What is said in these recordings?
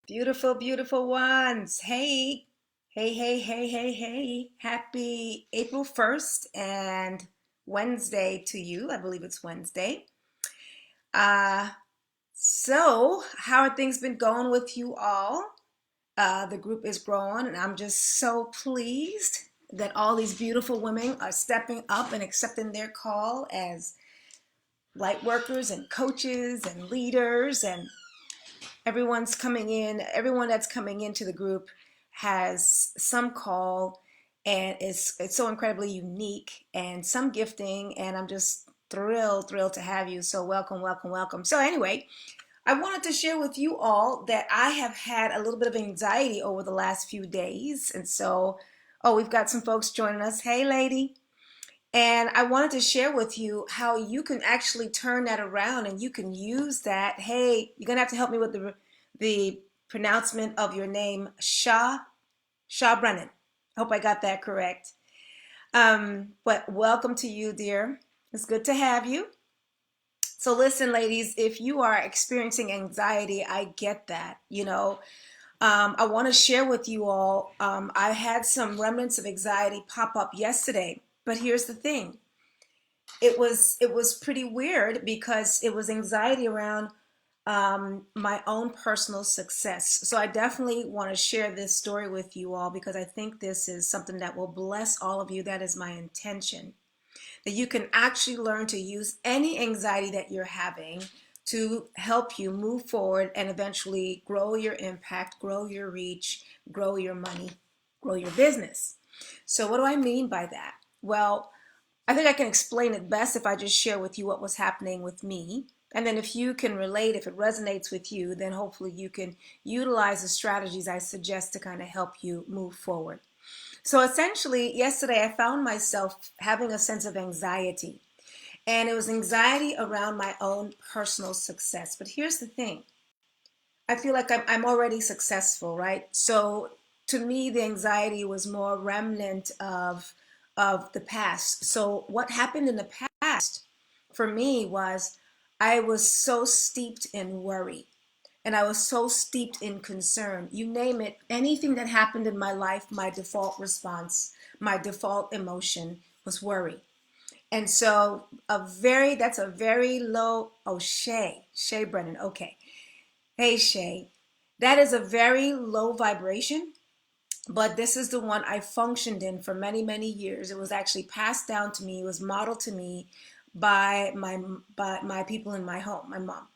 Beautiful, beautiful ones. Hey, hey, hey, hey, hey, hey. Happy April 1st and Wednesday to you. I believe it's Wednesday. Uh, so, how are things been going with you all? The group is growing, and I'm just so pleased that all these beautiful women are stepping up and accepting their call as light workers and coaches and leaders and everyone that's coming into the group has some call and it's so incredibly unique and some gifting, and I'm just thrilled to have you. So welcome, welcome, welcome. So anyway, I wanted to share with you all that I have had a little bit of anxiety over the last few days. And so, oh, we've got some folks joining us. Hey, lady. And I wanted to share with you how you can actually turn that around and you can use that. Hey, you're gonna have to help me with the pronouncement of your name, Shaw Brennan. Hope I got that correct. But welcome to you, dear. It's good to have you. So listen, ladies, if you are experiencing anxiety, I get that. I want to share with you all. I had some remnants of anxiety pop up yesterday, but here's the thing. It was pretty weird because it was anxiety around my own personal success. So I definitely want to share this story with you all because I think this is something that will bless all of you. That is my intention. That you can actually learn to use any anxiety that you're having to help you move forward and eventually grow your impact, grow your reach, grow your money, grow your business. So what do I mean by that? Well, I think I can explain it best if I just share with you what was happening with me. And then if you can relate, if it resonates with you, then hopefully you can utilize the strategies I suggest to kind of help you move forward. So essentially, yesterday I found myself having a sense of anxiety. And it was anxiety around my own personal success. But here's the thing. I feel like I'm already successful, right? So to me, the anxiety was more remnant of the past. So what happened in the past for me was I was so steeped in worry and I was so steeped in concern. You name it, anything that happened in my life, my default response, my default emotion was worry. And so that's a very low, oh, Shay Brennan, okay. Hey, Shay, that is a very low vibration, but this is the one I functioned in for many, many years. It was actually passed down to me. It was modeled to me by my people in my home, my mom.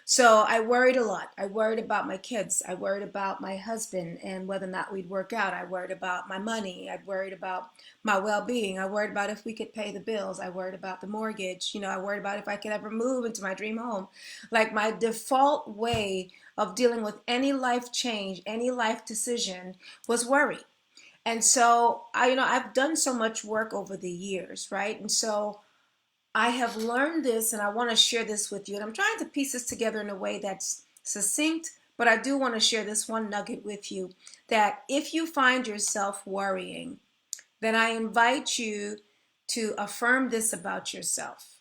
So I worried a lot. I worried about my kids. I worried about my husband and whether or not we'd work out. I worried about my money. I worried about my well-being. I worried about if we could pay the bills. I worried about the mortgage. I worried about if I could ever move into my dream home. Like my default way of dealing with any life change, any life decision was worry. And so I've done so much work over the years, right? And so I have learned this and I want to share this with you. And I'm trying to piece this together in a way that's succinct, but I do want to share this one nugget with you that if you find yourself worrying, then I invite you to affirm this about yourself.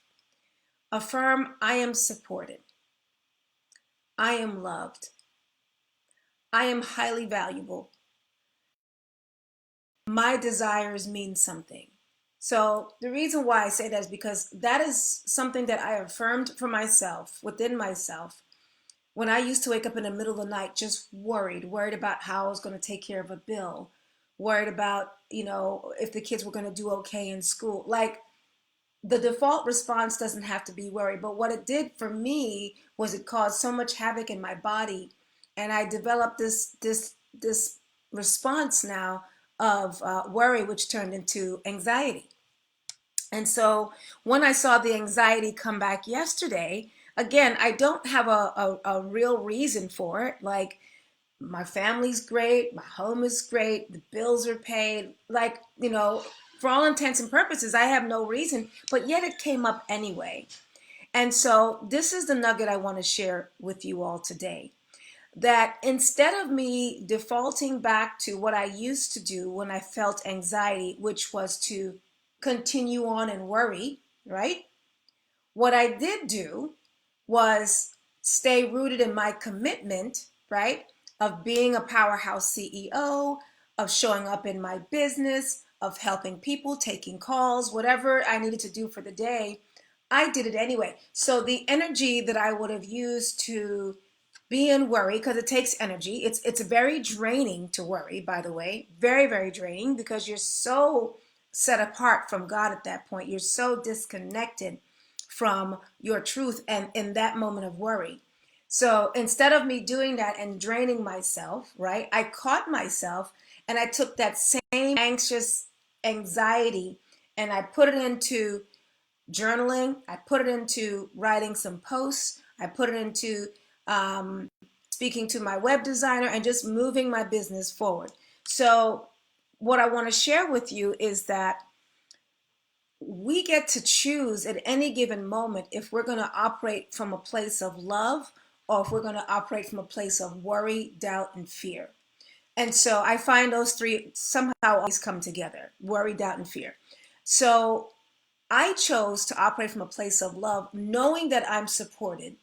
Affirm, I am supported. I am loved. I am highly valuable. My desires mean something. So the reason why I say that is because that is something that I affirmed for myself, within myself, when I used to wake up in the middle of the night just worried about how I was going to take care of a bill, worried about, if the kids were going to do okay in school. Like the default response doesn't have to be worry, but what it did for me was it caused so much havoc in my body, and I developed this response now of worry, which turned into anxiety. And so when I saw the anxiety come back yesterday, again, I don't have a real reason for it. Like my family's great, my home is great, the bills are paid. Like, for all intents and purposes, I have no reason, but yet it came up anyway. And so this is the nugget I want to share with you all today. That instead of me defaulting back to what I used to do when I felt anxiety, which was to continue on and worry, right? What I did do was stay rooted in my commitment, right? of being a powerhouse CEO, of showing up in my business, of helping people, taking calls, whatever I needed to do for the day, I did it anyway. So the energy that I would have used to be in worry, because it takes energy. It's very draining to worry, by the way. Very, very draining, because you're so set apart from God at that point. You're so disconnected from your truth and in that moment of worry. So instead of me doing that and draining myself, right, I caught myself and I took that same anxious anxiety and I put it into journaling. I put it into writing some posts. I put it into um, speaking to my web designer and just moving my business forward. So, what I want to share with you is that we get to choose at any given moment if we're going to operate from a place of love or if we're going to operate from a place of worry, doubt, and fear. And so I find those three somehow always come together: worry, doubt, and fear. So I chose to operate from a place of love, knowing that I'm supported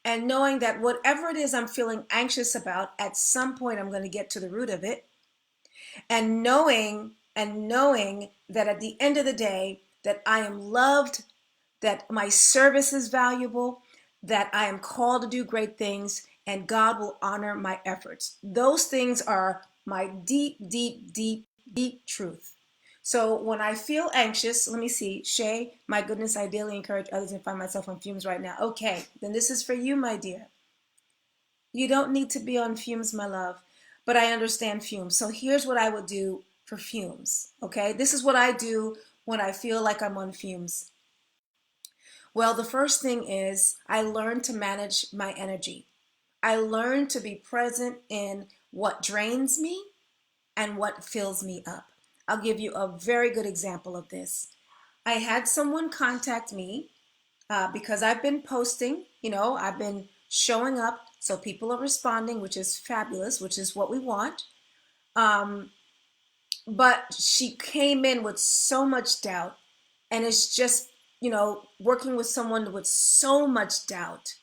and knowing that whatever it is I'm feeling anxious about, at some point I'm going to get to the root of it, and knowing that at the end of the day that I am loved, that my service is valuable, that I am called to do great things, and God will honor my efforts. Those things are my deep, deep, deep, deep truth. So when I feel anxious, let me see, Shay, my goodness, I daily encourage others and find myself on fumes right now. Okay, then this is for you, my dear. You don't need to be on fumes, my love, but I understand fumes. So here's what I would do for fumes, okay? This is what I do when I feel like I'm on fumes. Well, the first thing is I learned to manage my energy. I learned to be present in what drains me and what fills me up. I'll give you a very good example of this. I had someone contact me because I've been posting, I've been showing up, so people are responding, which is fabulous, which is what we want. Um, but she came in with so much doubt, and it's just, working with someone with so much doubt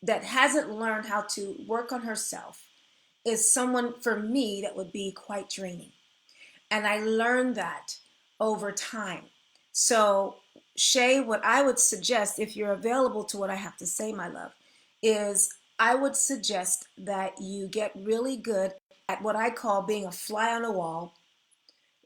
that hasn't learned how to work on herself is someone for me that would be quite draining. And I learned that over time. So, Shay, what I would suggest, if you're available to what I have to say, my love, is I would suggest that you get really good at what I call being a fly on the wall,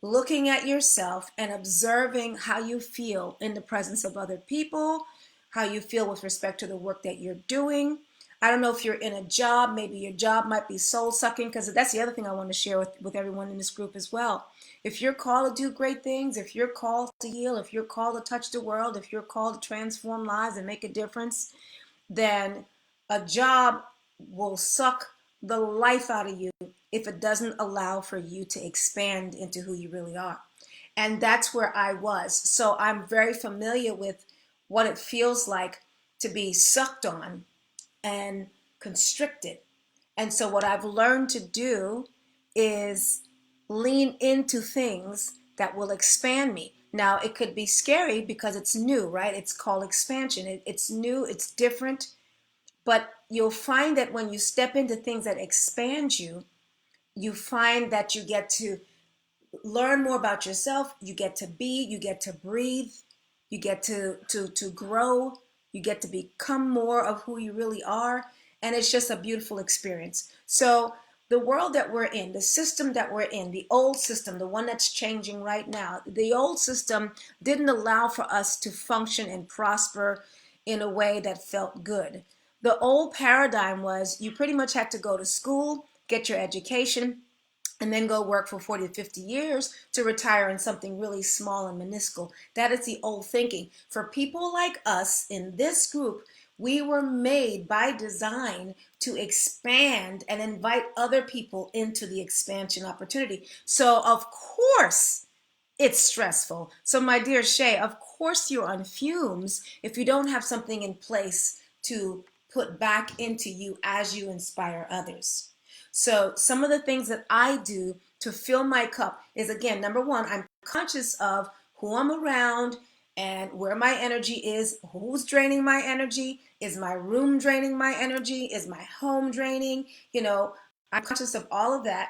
looking at yourself and observing how you feel in the presence of other people, how you feel with respect to the work that you're doing. I don't know if you're in a job, maybe your job might be soul sucking, because that's the other thing I want to share with everyone in this group as well. If you're called to do great things, if you're called to heal, if you're called to touch the world, if you're called to transform lives and make a difference, then a job will suck the life out of you if it doesn't allow for you to expand into who you really are. And that's where I was. So I'm very familiar with what it feels like to be sucked on and constricted. And so what I've learned to do is lean into things that will expand me. Now, it could be scary because it's new, right? It's called expansion. It's new, it's different, but you'll find that when you step into things that expand you, you find that you get to learn more about yourself, you get to be, you get to breathe, you get to grow, you get to become more of who you really are, and it's just a beautiful experience. So the world that we're in, the system that we're in, the old system, the one that's changing right now, the old system didn't allow for us to function and prosper in a way that felt good. The old paradigm was you pretty much had to go to school, get your education, and then go work for 40 to 50 years to retire in something really small and minuscule. That is the old thinking. For people like us in this group, we were made by design to expand and invite other people into the expansion opportunity. So, of course, it's stressful. So, my dear Shay, of course you're on fumes if you don't have something in place to put back into you as you inspire others. So some of the things that I do to fill my cup is, again, number one, I'm conscious of who I'm around and where my energy is, who's draining my energy, is my room draining my energy, is my home draining, I'm conscious of all of that.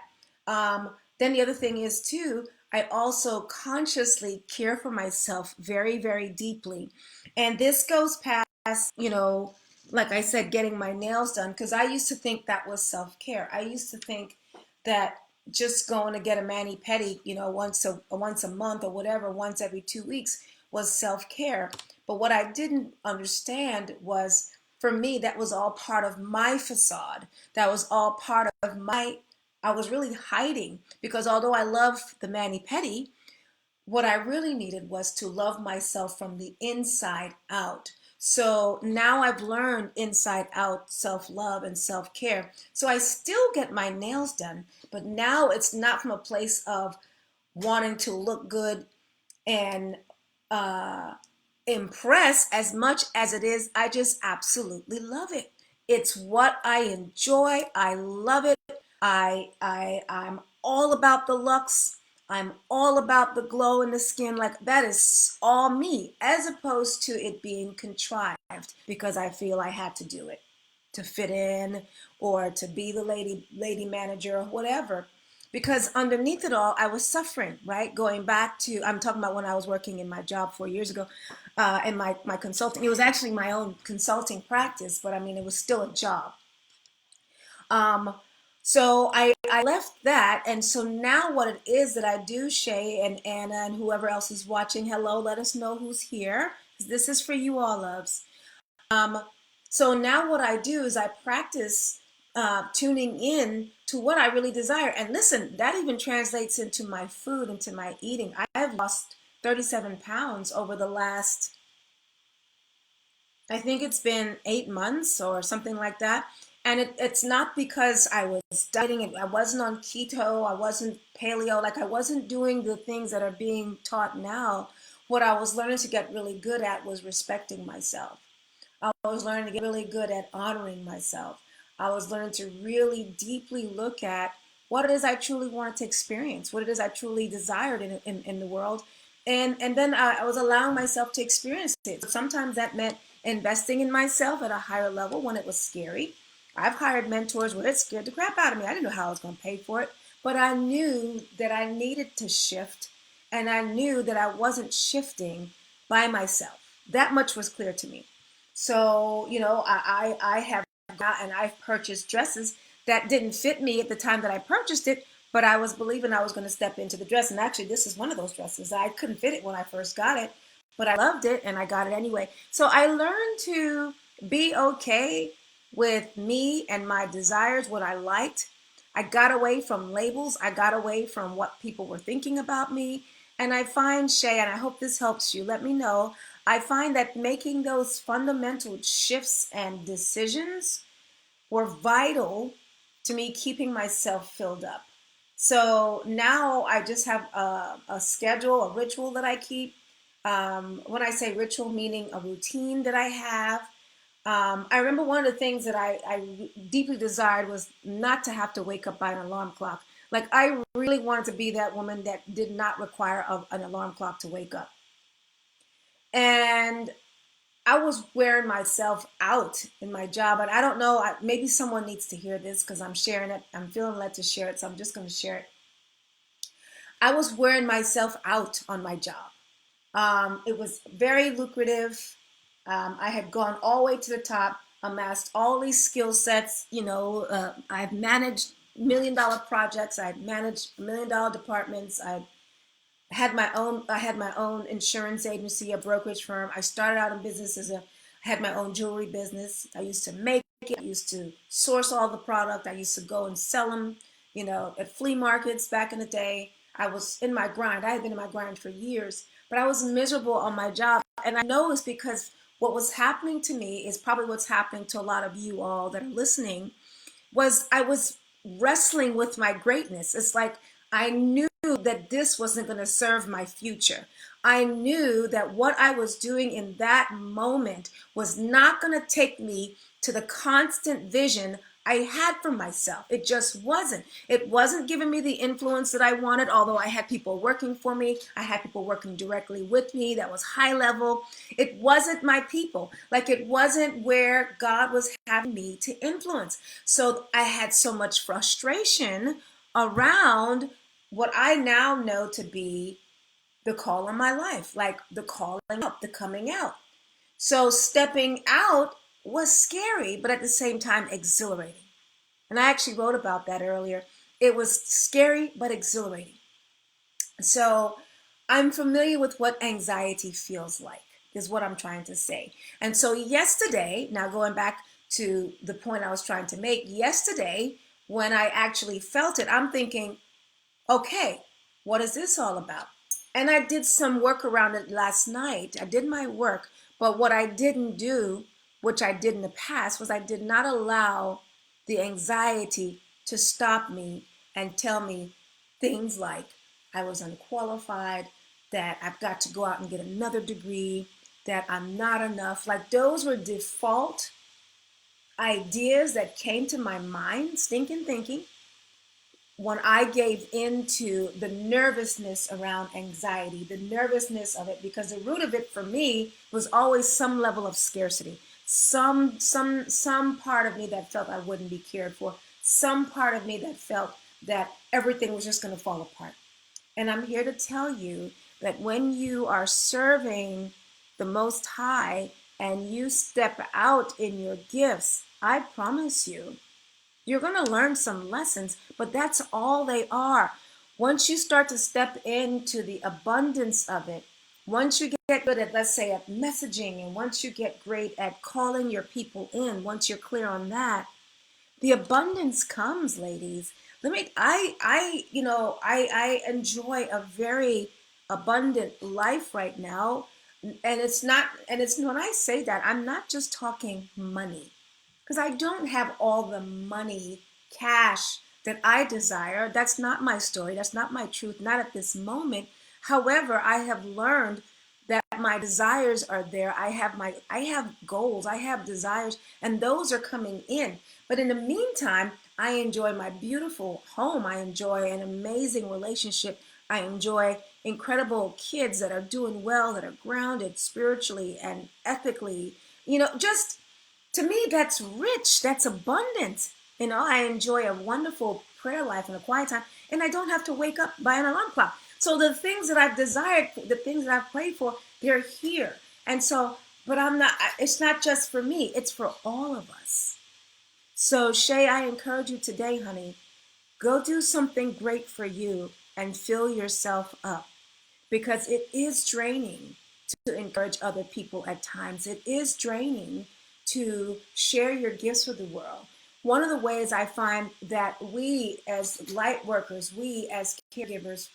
Then the other thing is too, I also consciously care for myself very, very deeply. And this goes past, you know, like I said, getting my nails done, because I used to think that was self-care. I used to think that just going to get a mani pedi, you know, once a month or whatever, once every 2 weeks was self-care. But what I didn't understand was, for me, that was all part of my facade. That was all part of my, I was really hiding, because although I love the mani pedi, what I really needed was to love myself from the inside out. So now I've learned inside out self love and self care. So I still get my nails done, but now it's not from a place of wanting to look good and uh, impress as much as it is. I just absolutely love it. It's what I enjoy. I love it. I'm all about the looks. I'm all about the glow in the skin. Like, that is all me, as opposed to it being contrived because I feel I had to do it to fit in or to be the lady manager or whatever. Because underneath it all, I was suffering, right? Going back to, I'm talking about when I was working in my job 4 years ago, in my consulting. It was actually my own consulting practice, but I mean, it was still a job. Um, so I left that. And so now what it is that I do, Shay and Anna and whoever else is watching, hello, let us know who's here. This is for you all, loves. Um, so now what I do is I practice tuning in to what I really desire. And listen, that even translates into my food, into my eating. I've lost 37 pounds over the last, I think it's been 8 months or something like that. And it's not because I was dieting. I wasn't on keto. I wasn't paleo. Like, I wasn't doing the things that are being taught now. What I was learning to get really good at was respecting myself. I was learning to get really good at honoring myself. I was learning to really deeply look at what it is I truly wanted to experience, what it is I truly desired in the world. And then I was allowing myself to experience it. Sometimes that meant investing in myself at a higher level when it was scary. I've hired mentors where it scared the crap out of me. I didn't know how I was going to pay for it, but I knew that I needed to shift, and I knew that I wasn't shifting by myself. That much was clear to me. So, you know, I have got, and I've purchased dresses that didn't fit me at the time that I purchased it, but I was believing I was going to step into the dress. And actually, this is one of those dresses. I couldn't fit it when I first got it, but I loved it and I got it anyway. So I learned to be okay with me and my desires, what I liked. I got away from labels. I got away from what people were thinking about me. And I find, Shay, and I hope this helps you, let me know. I find that making those fundamental shifts and decisions were vital to me keeping myself filled up. So now I just have a schedule, a ritual that I keep. When I say ritual, meaning a routine that I have. I remember one of the things that I deeply desired was not to have to wake up by an alarm clock. Like, I really wanted to be that woman that did not require an alarm clock to wake up. And I was wearing myself out in my job. And I don't know, maybe someone needs to hear this because I'm sharing it. I'm feeling led to share it. So I'm just going to share it. I was wearing myself out on my job. It was very lucrative. I had gone all the way to the top, amassed all these skill sets. You know, I've managed $1 million projects. I had managed $1 million departments. I had my own insurance agency, a brokerage firm. I started out in business I had my own jewelry business. I used to make it. I used to source all the product. I used to go and sell them, you know, at flea markets back in the day. I was in my grind. I had been in my grind for years, but I was miserable on my job. And I know it's because what was happening to me is probably what's happening to a lot of you all that are listening, was I was wrestling with my greatness. It's like I knew that this wasn't going to serve my future. I knew that what I was doing in that moment was not going to take me to the constant vision I had for myself. It just wasn't. It wasn't giving me the influence that I wanted, although I had people working for me. I had people working directly with me that was high level. It wasn't my people. Like it wasn't where God was having me to influence. So I had so much frustration around what I now know to be the call on my life, like the calling up, the coming out. So stepping out was scary, but at the same time exhilarating. And I actually wrote about that earlier. It was scary, but exhilarating. So I'm familiar with what anxiety feels like, is what I'm trying to say. And so yesterday, now going back to the point I was trying to make, yesterday, when I actually felt it, I'm thinking, okay, what is this all about? And I did some work around it last night. I did my work, but what I didn't do, which I did in the past, was I did not allow the anxiety to stop me and tell me things like I was unqualified, that I've got to go out and get another degree, that I'm not enough. Like those were default ideas that came to my mind, stinking thinking, when I gave into the nervousness around anxiety, the nervousness of it, because the root of it for me was always some level of scarcity, some part of me that felt I wouldn't be cared for, some part of me that felt that everything was just going to fall apart. And I'm here to tell you that when you are serving the Most High and you step out in your gifts, I promise you, you're going to learn some lessons, but that's all they are. Once you start to step into the abundance of it, once you get good at, let's say, at messaging, and once you get great at calling your people in, once you're clear on that, the abundance comes, ladies. I enjoy a very abundant life right now. And it's when I say that, I'm not just talking money, because I don't have all the money, cash that I desire. That's not my story. That's not my truth, not at this moment. However, I have learned that my desires are there. I have goals, I have desires, and those are coming in. But in the meantime, I enjoy my beautiful home. I enjoy an amazing relationship. I enjoy incredible kids that are doing well, that are grounded spiritually and ethically. Just to me, that's rich, that's abundant. I enjoy a wonderful prayer life and a quiet time, and I don't have to wake up by an alarm clock. So the things that I've desired, the things that I've prayed for, they're here. And so, but it's not just for me, it's for all of us. So, Shay, I encourage you today, honey, go do something great for you and fill yourself up, because it is draining to encourage other people at times. It is draining to share your gifts with the world. One of the ways I find that we as light workers, we as caregivers,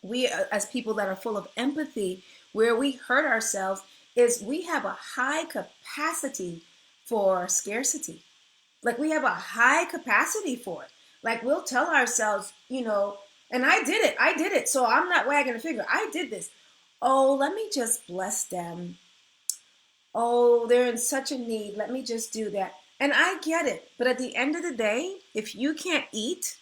we as people that are full of empathy, where we hurt ourselves, is we have a high capacity for scarcity. Like we have a high capacity for it. Like we'll tell ourselves, and I did it. So I'm not wagging a finger. I did this. Oh, let me just bless them. Oh, they're in such a need. Let me just do that. And I get it. But at the end of the day, if you can't eat,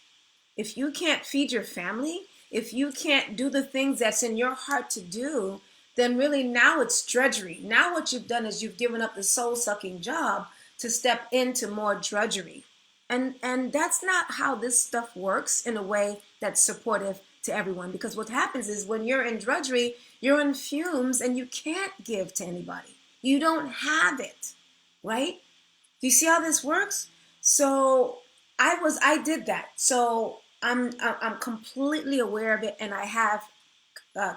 if you can't feed your family, if you can't do the things that's in your heart to do, then really now it's drudgery. Now what you've done is you've given up the soul-sucking job to step into more drudgery. And that's not how this stuff works in a way that's supportive to everyone. Because what happens is when you're in drudgery, you're in fumes and you can't give to anybody. You don't have it, right? Do you see how this works? So I did that. So I'm completely aware of it, and I have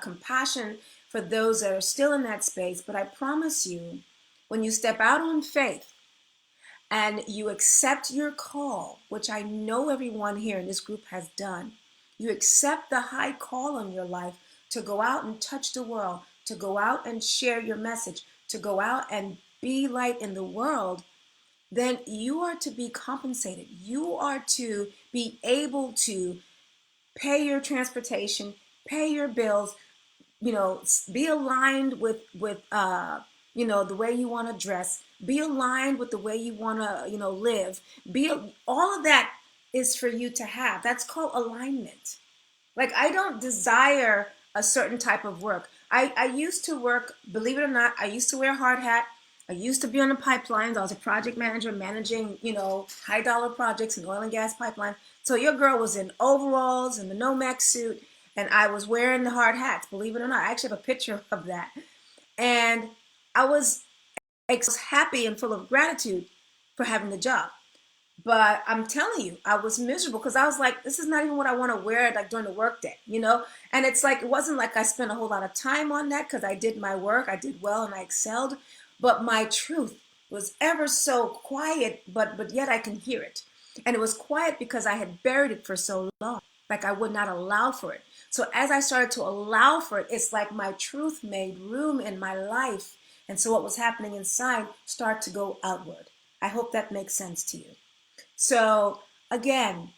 compassion for those that are still in that space. But I promise you, when you step out on faith and you accept your call, which I know everyone here in this group has done, you accept the high call on your life to go out and touch the world, to go out and share your message, to go out and be light in the world, then you are to be compensated. You are to be able to pay your transportation, pay your bills, be aligned with the way you want to dress, be aligned with the way you want to, live. All of that is for you to have. That's called alignment. Like, I don't desire a certain type of work. I used to work, believe it or not, I used to wear a hard hat. I used to be on the pipelines. I was a project manager managing, high dollar projects in oil and gas pipelines. So your girl was in overalls and the Nomex suit, and I was wearing the hard hats, believe it or not. I actually have a picture of that. And I was happy and full of gratitude for having the job. But I'm telling you, I was miserable because I was like, this is not even what I want to wear like during the workday, And it's like, it wasn't like I spent a whole lot of time on that because I did my work, I did well and I excelled. But my truth was ever so quiet, but yet I can hear it. And it was quiet because I had buried it for so long, like I would not allow for it. So as I started to allow for it, it's like my truth made room in my life. And so what was happening inside started to go outward. I hope that makes sense to you. So again,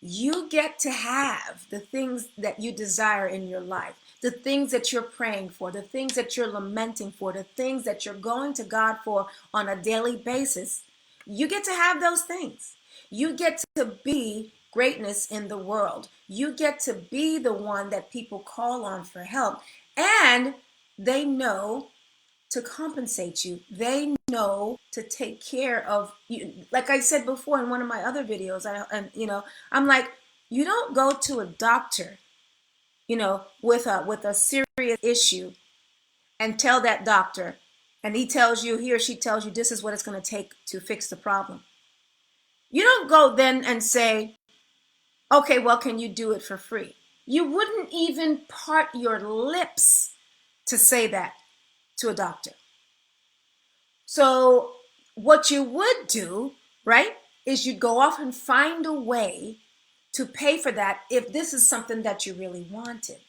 you get to have the things that you desire in your life, the things that you're praying for, the things that you're lamenting for, the things that you're going to God for on a daily basis. You get to have those things. You get to be greatness in the world. You get to be the one that people call on for help. And they know to compensate you. They know to take care of you. Like I said before in one of my other videos, I'm like, you don't go to a doctor, with a serious issue and tell that doctor, and he or she tells you this is what it's going to take to fix the problem. You don't go then and say, okay, well, can you do it for free? You wouldn't even part your lips to say that to a doctor. So what you would do, right, is you'd go off and find a way to pay for that if this is something that you really wanted.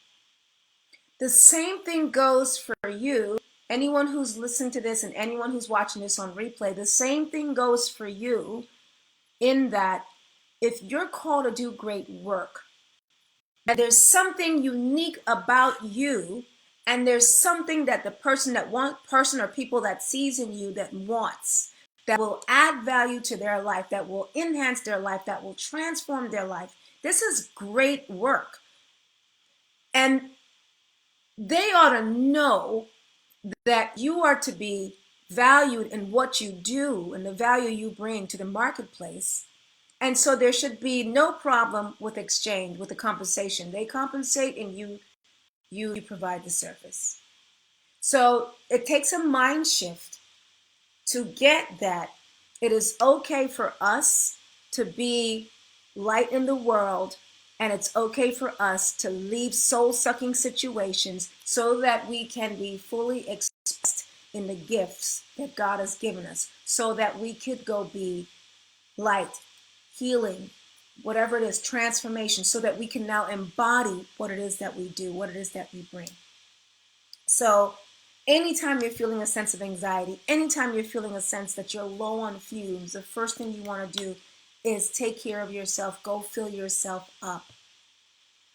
The same thing goes for you. Anyone who's listening to this and anyone who's watching this on replay, the same thing goes for you in that if you're called to do great work, that there's something unique about you, and there's something that the person or people that sees in you that wants, that will add value to their life, that will enhance their life, that will transform their life. This is great work. And they ought to know that you are to be valued in what you do and the value you bring to the marketplace. And so there should be no problem with exchange, with the compensation. They compensate and you provide the service. So it takes a mind shift to get that it is okay for us to be light in the world, and it's okay for us to leave soul-sucking situations so that we can be fully expressed in the gifts that God has given us, so that we could go be light, healing, whatever it is, transformation, so that we can now embody what it is that we do, what it is that we bring. So anytime you're feeling a sense of anxiety, anytime you're feeling a sense that you're low on fumes, the first thing you want to do is take care of yourself, go fill yourself up.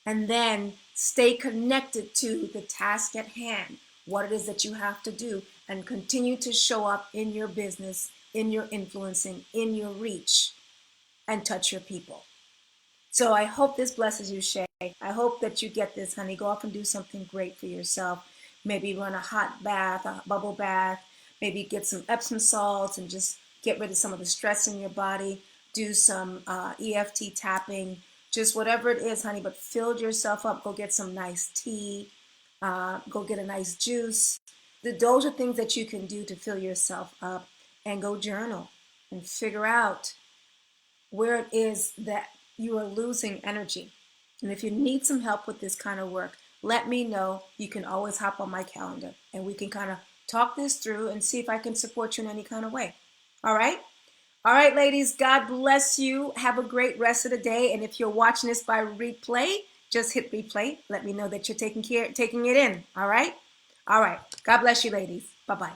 And then stay connected to the task at hand, what it is that you have to do, and continue to show up in your business, in your influencing, in your reach, and touch your people. So I hope this blesses you, Shay. I hope that you get this, honey. Go off and do something great for yourself. Maybe run a hot bath, a bubble bath. Maybe get some Epsom salts and just get rid of some of the stress in your body. Do some EFT tapping, just whatever it is, honey. But fill yourself up. Go get some nice tea. Go get a nice juice. Those are things that you can do to fill yourself up, and go journal and figure out where it is that you are losing energy. And if you need some help with this kind of work, let me know. You can always hop on my calendar and we can kind of talk this through and see if I can support you in any kind of way. All right? All right, ladies, God bless you. Have a great rest of the day. And if you're watching this by replay, just hit replay. Let me know that you're taking it in. All right? All right. God bless you, ladies. Bye-bye.